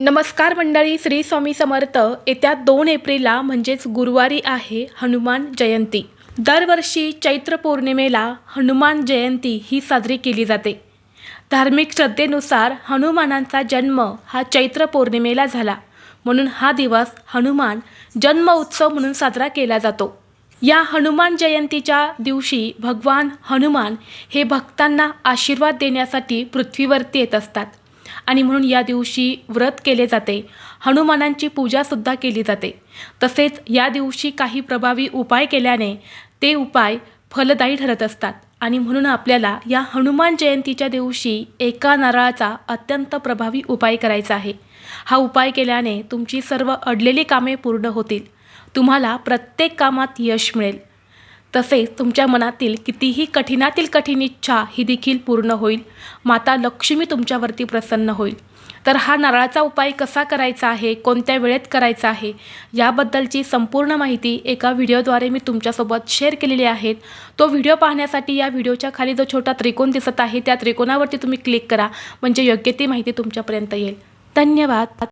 नमस्कार मंडळी, श्री स्वामी समर्थ. येत्या 2 एप्रिलला म्हणजेच गुरुवारी आहे हनुमान जयंती. दरवर्षी चैत्र पौर्णिमेला हनुमान जयंती ही साजरी केली जाते. धार्मिक श्रद्धेनुसार हनुमानांचा जन्म हा चैत्र पौर्णिमेला झाला, म्हणून हा दिवस हनुमान जन्म उत्सव म्हणून साजरा केला जातो. या हनुमान जयंतीच्या दिवशी भगवान हनुमान हे भक्तांना आशीर्वाद देण्यासाठी पृथ्वीवरती येत असतात आणि म्हणून या दिवशी व्रत केले जाते. हनुमानांची पूजासुद्धा केली जाते. तसेच या दिवशी काही प्रभावी उपाय केल्याने ते उपाय फलदायी ठरत असतात आणि म्हणून आपल्याला या हनुमान जयंतीच्या दिवशी एका नारळाचा अत्यंत प्रभावी उपाय करायचा आहे. हा उपाय केल्याने तुमची सर्व अडलेली कामे पूर्ण होतील. तुम्हाला प्रत्येक कामात यश मिळेल. तसेच तुमच्या मनातील कितीही कठीणातील कठीण इच्छा ही देखील पूर्ण होईल. माता लक्ष्मी तुमच्यावरती प्रसन्न होईल. तर हा नारळाचा उपाय कसा करायचा आहे, कोणत्या वेळेत करायचा आहे, याबद्दलची संपूर्ण माहिती एका व्हिडिओद्वारे मी तुमच्यासोबत शेअर केलेली आहे. तो व्हिडिओ पाहण्यासाठी या व्हिडिओच्या खाली जो छोटा त्रिकोण दिसत आहे त्या त्रिकोणावरती तुम्ही क्लिक करा, म्हणजे योग्य ती माहिती तुमच्यापर्यंत येईल. धन्यवाद.